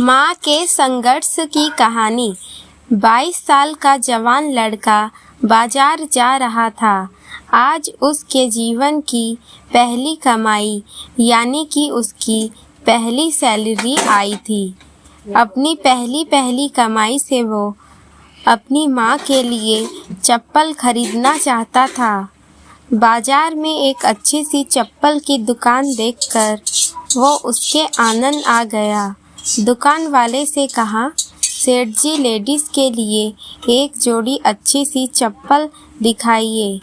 माँ के संघर्ष की कहानी। 22 साल का जवान लड़का बाजार जा रहा था। आज उसके जीवन की पहली कमाई यानी कि उसकी पहली सैलरी आई थी। अपनी पहली कमाई से वो अपनी माँ के लिए चप्पल खरीदना चाहता था। बाजार में एक अच्छी सी चप्पल की दुकान देखकर वो उसके आनंद आ गया। दुकान वाले से कहा, सेठ जी लेडीज के लिए एक जोड़ी अच्छी सी चप्पल दिखाइए।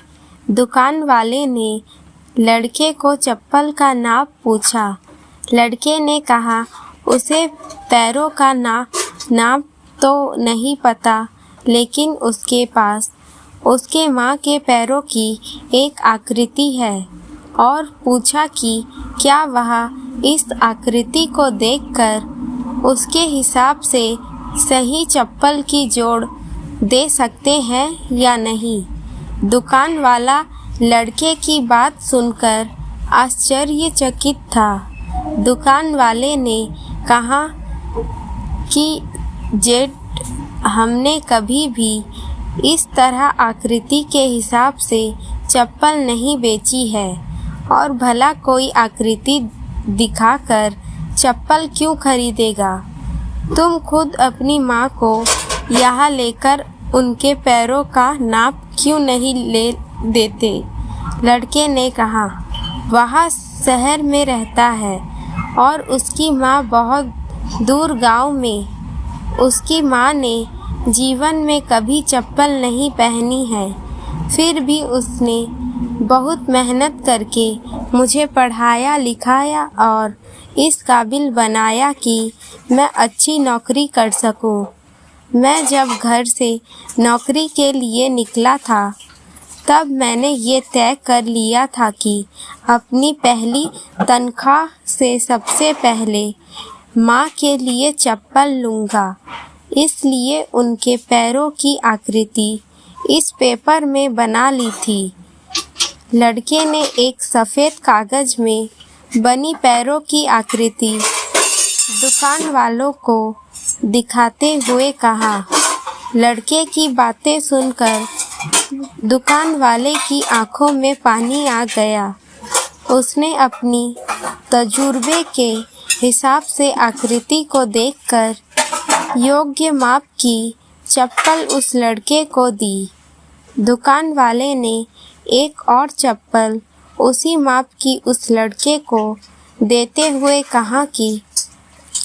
दुकान वाले ने लड़के को चप्पल का नाप पूछा। लड़के ने कहा, उसे पैरों का नाप तो नहीं पता, लेकिन उसके पास उसके माँ के पैरों की एक आकृति है, और पूछा कि क्या वह इस आकृति को देखकर उसके हिसाब से सही चप्पल की जोड़ दे सकते हैं या नहीं। दुकान वाला लड़के की बात सुनकर आश्चर्यचकित था। दुकान वाले ने कहा कि जेठ, हमने कभी भी इस तरह आकृति के हिसाब से चप्पल नहीं बेची है, और भला कोई आकृति दिखाकर चप्पल क्यों खरीदेगा। तुम खुद अपनी माँ को यहाँ लेकर उनके पैरों का नाप क्यों नहीं ले देते। लड़के ने कहा, वह शहर में रहता है और उसकी माँ बहुत दूर गांव में। उसकी माँ ने जीवन में कभी चप्पल नहीं पहनी है, फिर भी उसने बहुत मेहनत करके मुझे पढ़ाया लिखाया और इस काबिल बनाया कि मैं अच्छी नौकरी कर सकूं। मैं जब घर से नौकरी के लिए निकला था, तब मैंने ये तय कर लिया था कि अपनी पहली तनख्वाह से सबसे पहले माँ के लिए चप्पल लूँगा। इसलिए उनके पैरों की आकृति इस पेपर में बना ली थी। लड़के ने एक सफ़ेद कागज में बनी पैरों की आकृति दुकान वालों को दिखाते हुए कहा। लड़के की बातें सुनकर दुकान वाले की आंखों में पानी आ गया। उसने अपनी तजुर्बे के हिसाब से आकृति को देखकर योग्य माप की चप्पल उस लड़के को दी। दुकान वाले ने एक और चप्पल उसी माप की उस लड़के को देते हुए कहा कि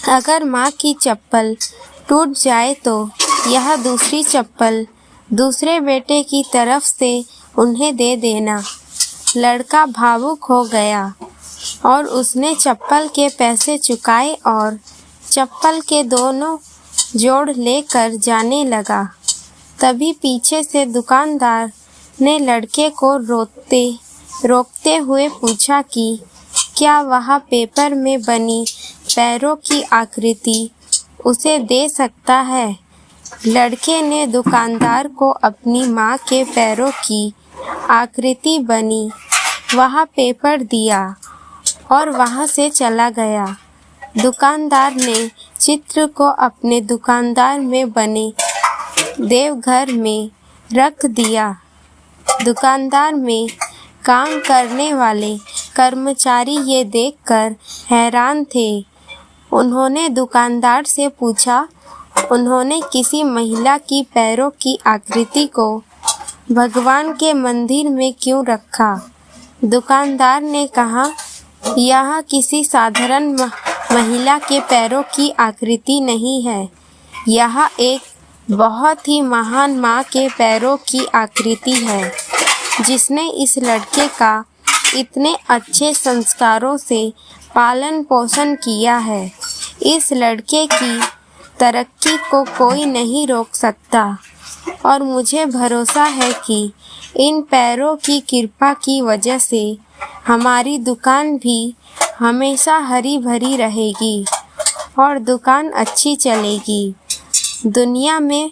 अगर माँ की चप्पल टूट जाए तो यह दूसरी चप्पल दूसरे बेटे की तरफ से उन्हें दे देना। लड़का भावुक हो गया और उसने चप्पल के पैसे चुकाए और चप्पल के दोनों जोड़ लेकर जाने लगा। तभी पीछे से दुकानदार ने लड़के को रोकते हुए पूछा कि क्या वह पेपर में बनी पैरों की आकृति उसे दे सकता है। लड़के ने दुकानदार को अपनी माँ के पैरों की आकृति बनी वह पेपर दिया और वहाँ से चला गया। दुकानदार ने चित्र को अपने दुकानदार में बने देवघर में रख दिया। दुकानदार में काम करने वाले कर्मचारी ये देखकर हैरान थे। उन्होंने दुकानदार से पूछा, उन्होंने किसी महिला की पैरों की आकृति को भगवान के मंदिर में क्यों रखा। दुकानदार ने कहा, यह किसी साधारण महिला के पैरों की आकृति नहीं है, यह एक बहुत ही महान माँ के पैरों की आकृति है, जिसने इस लड़के का इतने अच्छे संस्कारों से पालन पोषण किया है। इस लड़के की तरक्की को कोई नहीं रोक सकता, और मुझे भरोसा है कि इन पैरों की कृपा की वजह से हमारी दुकान भी हमेशा हरी भरी रहेगी और दुकान अच्छी चलेगी। दुनिया में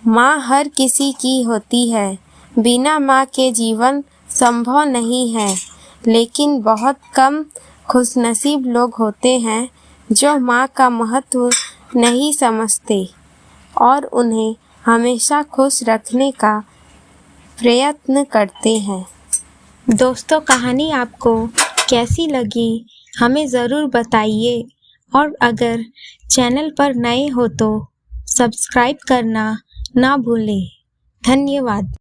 माँ हर किसी की होती है, बिना माँ के जीवन संभव नहीं है, लेकिन बहुत कम खुशनसीब लोग होते हैं जो माँ का महत्व नहीं समझते और उन्हें हमेशा खुश रखने का प्रयत्न करते हैं। दोस्तों, कहानी आपको कैसी लगी हमें ज़रूर बताइए और अगर चैनल पर नए हो तो सब्सक्राइब करना ना भूलें। धन्यवाद।